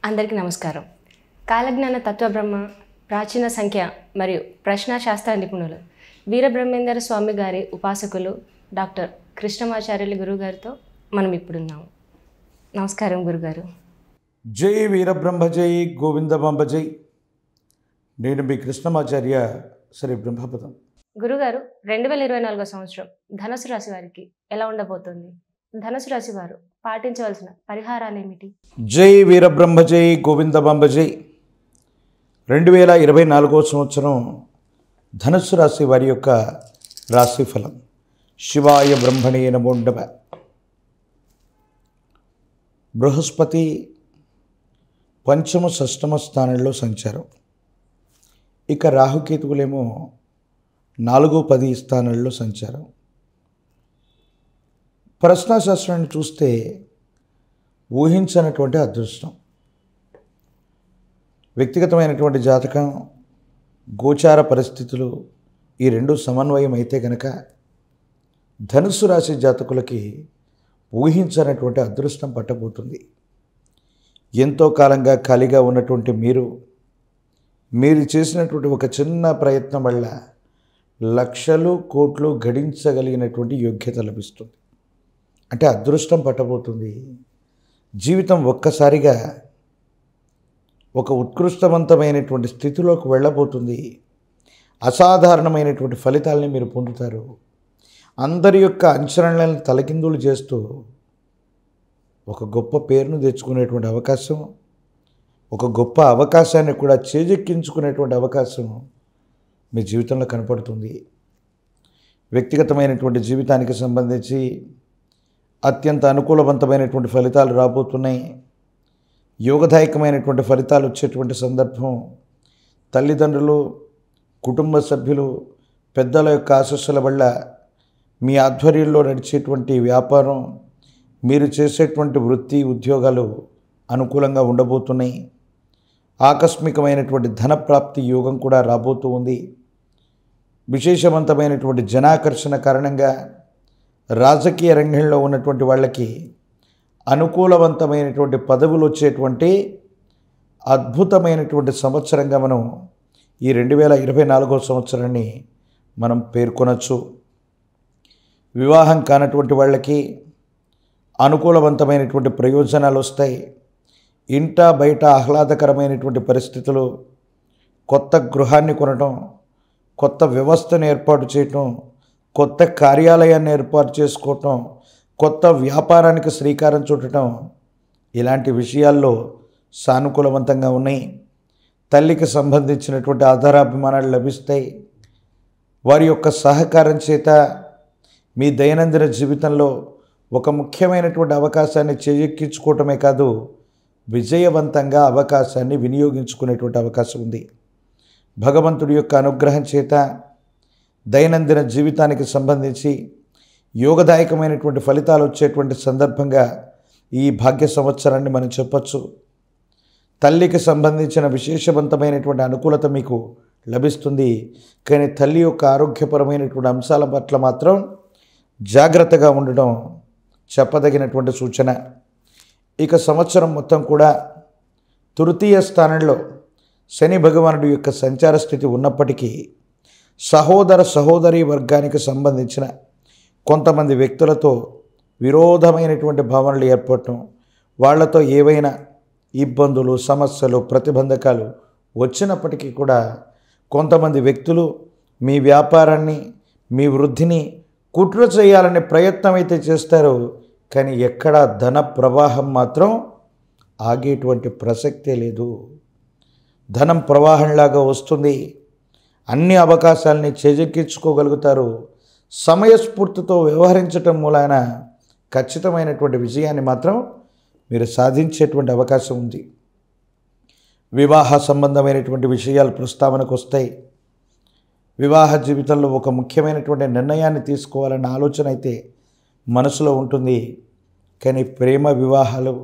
అందరికీ నమస్కారం. కాలజ్ఞాన తత్వబ్రహ్మ, ప్రాచీన సంఖ్య మరియు ప్రశ్నాశాస్త్ర నిపుణులు వీరబ్రహ్మేందర స్వామి గారి ఉపాసకులు డాక్టర్ కృష్ణమాచార్యులు గురుగారితో మనం ఇప్పుడున్నాము. నమస్కారం గురుగారు. జై వీరబ్రహ్మ జై గోవిందమాంబ జై. నేను మీ కృష్ణమాచార్య శ్రీ బ్రహ్మపదం. గురుగారు, 2024 సంవత్సరం ధనుసు రాశి వారికి ఎలా ఉండబోతుంది? ధనుసు రాశి వారు పాటించవలసిన పరిహారాలు ఏమిటి? జై వీరబ్రహ్మ జై గోవిందమాంబ జై. 2024 సంవత్సరం ధనుస్సు రాశి వారి యొక్క రాశి ఫలం. శివాయ బ్రహ్మణే నమో నమః. బృహస్పతి పంచమ షష్టమ స్థానంలో సంచారం. ఇక రాహుకేతువులేమో 4, 10 స్థానాల్లో సంచారం. ప్రశ్నాశాస్త్రాన్ని చూస్తే ఊహించనటువంటి అదృష్టం, వ్యక్తిగతమైనటువంటి జాతకం, గోచార పరిస్థితులు ఈ రెండు సమన్వయం అయితే కనుక ధనుస్సు రాశి జాతకులకి ఊహించనటువంటి అదృష్టం పట్టబోతుంది. ఎంతో కాలంగా ఖాళీగా ఉన్నటువంటి మీరు చేసినటువంటి ఒక చిన్న ప్రయత్నం వల్ల లక్షలు కోట్లు గడించగలిగినటువంటి యోగ్యత లభిస్తుంది. అంటే అదృష్టం పట్టబోతుంది. జీవితం ఒక్కసారిగా ఒక ఉత్కృష్టవంతమైనటువంటి స్థితిలోకి వెళ్ళబోతుంది. అసాధారణమైనటువంటి ఫలితాలని మీరు పొందుతారు. అందరి యొక్క అంచనాలను తలకిందులు చేస్తూ ఒక గొప్ప పేరును తెచ్చుకునేటువంటి అవకాశం, ఒక గొప్ప అవకాశాన్ని కూడా చేజెక్కించుకునేటువంటి అవకాశం మీ జీవితంలో కనపడుతుంది. వ్యక్తిగతమైనటువంటి జీవితానికి సంబంధించి అత్యంత అనుకూలవంతమైనటువంటి ఫలితాలు రాబోతున్నాయి. యోగదాయకమైనటువంటి ఫలితాలు వచ్చేటువంటి సందర్భం. తల్లిదండ్రులు, కుటుంబ సభ్యులు, పెద్దల యొక్క ఆశీస్సుల వల్ల మీ ఆధ్వర్యంలో నడిచేటువంటి వ్యాపారం, మీరు చేసేటువంటి వృత్తి, ఉద్యోగాలు అనుకూలంగా ఉండబోతున్నాయి. ఆకస్మికమైనటువంటి ధనప్రాప్తి యోగం కూడా రాబోతూ ఉంది. విశేషవంతమైనటువంటి జనాకర్షణ కారణంగా రాజకీయ రంగంలో ఉన్నటువంటి వాళ్ళకి అనుకూలవంతమైనటువంటి పదవులు వచ్చేటువంటి అద్భుతమైనటువంటి సంవత్సరంగా మనం ఈ 2024 సంవత్సరాన్ని మనం పేర్కొనవచ్చు. వివాహం కానటువంటి వాళ్ళకి అనుకూలవంతమైనటువంటి ప్రయోజనాలు వస్తాయి. ఇంట బయట ఆహ్లాదకరమైనటువంటి పరిస్థితులు, కొత్త గృహాన్ని కొనడం, కొత్త వ్యవస్థను ఏర్పాటు చేయటం, కొత్త కార్యాలయాన్ని ఏర్పాటు చేసుకోవటం, కొత్త వ్యాపారానికి శ్రీకారం చుట్టడం, ఇలాంటి విషయాల్లో సానుకూలవంతంగా ఉన్నాయి. తల్లికి సంబంధించినటువంటి ఆధారాభిమానాలు లభిస్తాయి. వారి యొక్క సహకారం చేత మీ దైనందిన జీవితంలో ఒక ముఖ్యమైనటువంటి అవకాశాన్ని చేజెక్కించుకోవటమే కాదు, విజయవంతంగా అవకాశాన్ని వినియోగించుకునేటువంటి అవకాశం ఉంది. భగవంతుడి యొక్క అనుగ్రహం చేత దైనందిన జీవితానికి సంబంధించి యోగదాయకమైనటువంటి ఫలితాలు వచ్చేటువంటి సందర్భంగా ఈ భాగ్య సంవత్సరాన్ని మనం చెప్పచ్చు. తల్లికి సంబంధించిన విశేషవంతమైనటువంటి అనుకూలత మీకు లభిస్తుంది. కానీ తల్లి యొక్క ఆరోగ్యపరమైనటువంటి అంశాల పట్ల మాత్రం జాగ్రత్తగా ఉండడం చెప్పదగినటువంటి సూచన. ఇక సంవత్సరం మొత్తం కూడా తృతీయ స్థానంలో శని భగవానుడి యొక్క సంచార స్థితి ఉన్నప్పటికీ సహోదరీ వర్గానికి సంబంధించిన కొంతమంది వ్యక్తులతో విరోధమైనటువంటి భావనలు ఏర్పడటం, వాళ్లతో ఏవైనా ఇబ్బందులు, సమస్యలు, ప్రతిబంధకాలు వచ్చినప్పటికీ కూడా కొంతమంది వ్యక్తులు మీ వ్యాపారాన్ని, మీ వృద్ధిని కుట్ర చేయాలనే ప్రయత్నం అయితే చేస్తారు. కానీ ఎక్కడా ధన ప్రవాహం మాత్రం ఆగేటువంటి ప్రసక్తే లేదు. ధనం ప్రవాహంలాగా వస్తుంది. అన్ని అవకాశాలని చేజెక్కించుకోగలుగుతారు. సమయస్ఫూర్తితో వ్యవహరించటం మూలాన ఖచ్చితమైనటువంటి విజయాన్ని మాత్రం మీరు సాధించేటువంటి అవకాశం ఉంది. వివాహ సంబంధమైనటువంటి విషయాలు ప్రస్తావనకు వస్తాయి. వివాహ జీవితంలో ఒక ముఖ్యమైనటువంటి నిర్ణయాన్ని తీసుకోవాలన్న ఆలోచన అయితే మనసులో ఉంటుంది. కానీ ప్రేమ వివాహాలు,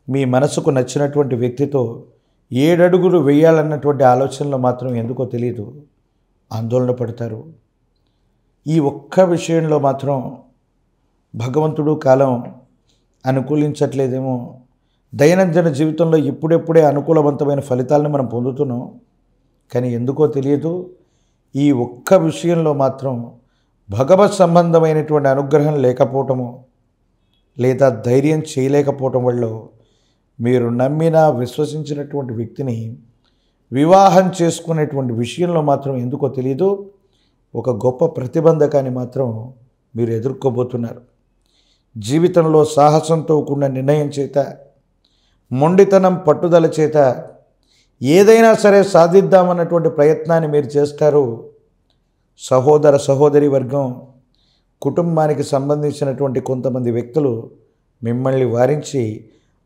మీ మనసుకు నచ్చినటువంటి వ్యక్తితో 7 అడుగులు వేయాలన్నటువంటి ఆలోచనలో మాత్రం ఎందుకో తెలియదు ఆందోళన పడతారు. ఈ ఒక్క విషయంలో మాత్రం భగవంతుడు కాలం అనుకూలించట్లేదేమో, దైనందిన జీవితంలో ఇప్పుడెప్పుడే అనుకూలవంతమైన ఫలితాలను మనం పొందుతున్నాం. కానీ ఎందుకో తెలియదు, ఈ ఒక్క విషయంలో మాత్రం భగవత్ సంబంధమైనటువంటి అనుగ్రహం లేకపోవటము లేదా ధైర్యం చేయలేకపోవటం వల్ల మీరు నమ్మిన విశ్వసించినటువంటి వ్యక్తిని వివాహం చేసుకునేటువంటి విషయంలో మాత్రం ఎందుకో తెలియదు ఒక గొప్ప ప్రతిబంధకాన్ని మాత్రం మీరు ఎదుర్కోబోతున్నారు. జీవితంలో సాహసంతో కూడిన నిర్ణయం చేత, మొండితనం పట్టుదల చేత ఏదైనా సరే సాధిద్దామన్నటువంటి ప్రయత్నాన్ని మీరు చేస్తారు. సహోదర సహోదరి వర్గం, కుటుంబానికి సంబంధించినటువంటి కొంతమంది వ్యక్తులు మిమ్మల్ని వారించి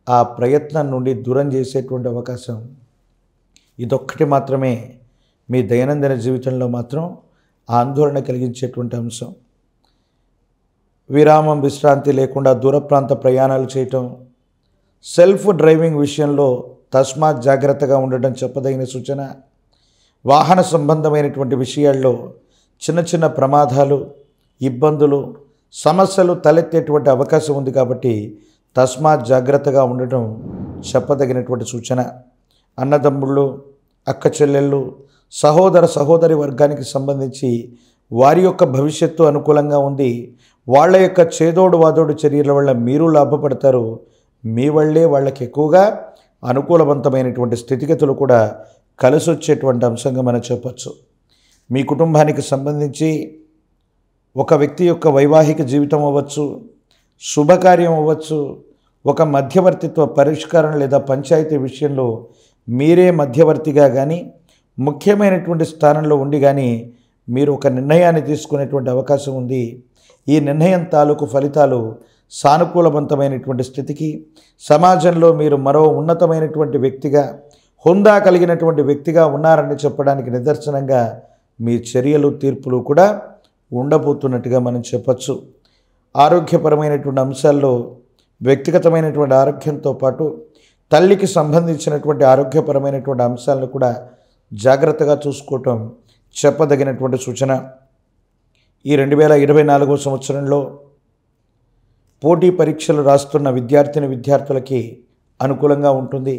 ఆ ప్రయత్నం నుండి దూరం చేసేటువంటి అవకాశం ఇదొక్కటి మాత్రమే మీ దైనందిన జీవితంలో మాత్రం ఆందోళన కలిగించేటువంటి అంశం. విరామం విశ్రాంతి లేకుండా దూర ప్రాంత ప్రయాణాలు చేయటం, సెల్ఫ్ డ్రైవింగ్ విషయంలో తస్మాత్ జాగ్రత్తగా ఉండడం చెప్పదగిన సూచన. వాహన సంబంధమైనటువంటి విషయాల్లో చిన్న చిన్న ప్రమాదాలు, ఇబ్బందులు, సమస్యలు తలెత్తేటువంటి అవకాశం ఉంది కాబట్టి తస్మాత్ జాగ్రత్తగా ఉండటం చెప్పదగినటువంటి సూచన. అన్నదమ్ముళ్ళు, అక్క చెల్లెళ్ళు, సహోదర సహోదరి వర్గానికి సంబంధించి వారి యొక్క భవిష్యత్తు అనుకూలంగా ఉంది. వాళ్ళ యొక్క చేదోడు వాదోడు చర్యల వల్ల మీరు లాభపడతారు. మీ వల్లే వాళ్ళకి ఎక్కువగా అనుకూలవంతమైనటువంటి స్థితిగతులు కూడా కలిసి వచ్చేటువంటి అంశంగా మనం చెప్పచ్చు. మీ కుటుంబానికి సంబంధించి ఒక వ్యక్తి యొక్క వైవాహిక జీవితం అవ్వచ్చు, శుభకార్యం అవ్వచ్చు, ఒక మధ్యవర్తిత్వ పరిష్కారం లేదా పంచాయతీ విషయంలో మీరే మధ్యవర్తిగా కానీ ముఖ్యమైనటువంటి స్థానంలో ఉండి కానీ మీరు ఒక నిర్ణయాన్ని తీసుకునేటువంటి అవకాశం ఉంది. ఈ నిర్ణయం తాలూకు ఫలితాలు సానుకూలవంతమైనటువంటి స్థితికి, సమాజంలో మీరు మరో ఉన్నతమైనటువంటి వ్యక్తిగా, హోదా కలిగినటువంటి వ్యక్తిగా ఉన్నారని చెప్పడానికి నిదర్శనంగా మీ చర్యలు తీర్పులు కూడా ఉండబోతున్నట్టుగా మనం చెప్పచ్చు. ఆరోగ్యపరమైనటువంటి అంశాల్లో వ్యక్తిగతమైనటువంటి ఆరోగ్యంతో పాటు తల్లికి సంబంధించినటువంటి ఆరోగ్యపరమైనటువంటి అంశాలను కూడా జాగ్రత్తగా చూసుకోవటం చెప్పదగినటువంటి సూచన. ఈ 2024 సంవత్సరంలో పోటీ పరీక్షలు రాస్తున్న విద్యార్థులకి అనుకూలంగా ఉంటుంది.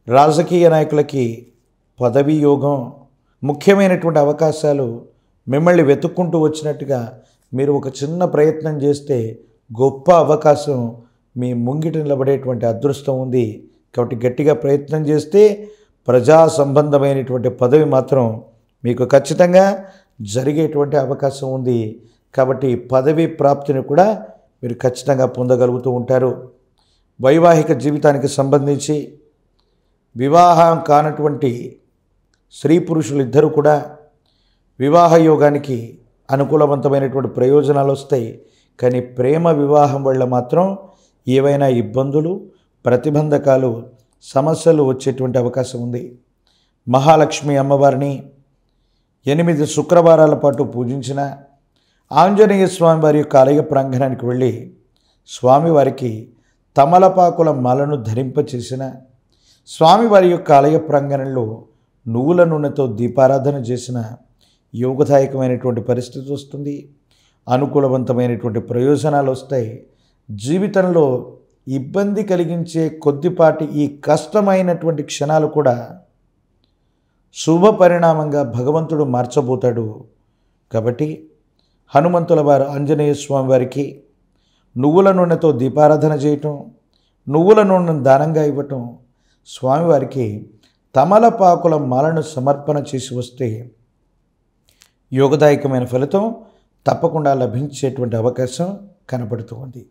రాజకీయ నాయకులకి పదవీ యోగం, ముఖ్యమైనటువంటి అవకాశాలు మిమ్మల్ని వెతుక్కుంటూ వచ్చినట్టుగా మీరు ఒక చిన్న ప్రయత్నం చేస్తే గొప్ప అవకాశం మీ ముంగిట నిలబడేటువంటి అదృష్టం ఉంది. కాబట్టి గట్టిగా ప్రయత్నం చేస్తే ప్రజా సంబంధమైనటువంటి పదవి మాత్రం మీకు ఖచ్చితంగా జరిగేటువంటి అవకాశం ఉంది. కాబట్టి పదవి ప్రాప్తిని కూడా మీరు ఖచ్చితంగా పొందగలుగుతూ ఉంటారు. వైవాహిక జీవితానికి సంబంధించి వివాహం కానటువంటి స్త్రీ పురుషులు ఇద్దరు కూడా వివాహ యోగానికి అనుకూలవంతమైనటువంటి ప్రయోజనాలు వస్తాయి. కానీ ప్రేమ వివాహం వల్ల మాత్రం ఏవైనా ఇబ్బందులు, ప్రతిబంధకాలు, సమస్యలు వచ్చేటువంటి అవకాశం ఉంది. మహాలక్ష్మి అమ్మవారిని 8 శుక్రవారాల పాటు పూజించిన, ఆంజనేయ స్వామి వారి యొక్క ఆలయ ప్రాంగణానికి వెళ్ళి స్వామివారికి తమలపాకుల మాలను ధరింపచేసిన, స్వామివారి యొక్క ఆలయ ప్రాంగణంలో నువ్వుల నూనెతో దీపారాధన చేసిన యోగదాయకమైనటువంటి పరిస్థితి వస్తుంది. అనుకూలవంతమైనటువంటి ప్రయోజనాలు వస్తాయి. జీవితంలో ఇబ్బంది కలిగించే కొద్దిపాటి ఈ కష్టమైనటువంటి క్షణాలు కూడా శుభ పరిణామంగా భగవంతుడు మార్చబోతాడు. కాబట్టి హనుమంతుల వారు ఆంజనేయ స్వామి వారికి నువ్వుల నూనెతో దీపారాధన చేయటం, నువ్వుల నూనెను దానంగా ఇవ్వటం, స్వామివారికి తమలపాకుల మాలను సమర్పణ చేసి వస్తే యోగదాయకమైన ఫలితం తప్పకుండా లభించేటువంటి అవకాశం కనబడుతూ ఉంది.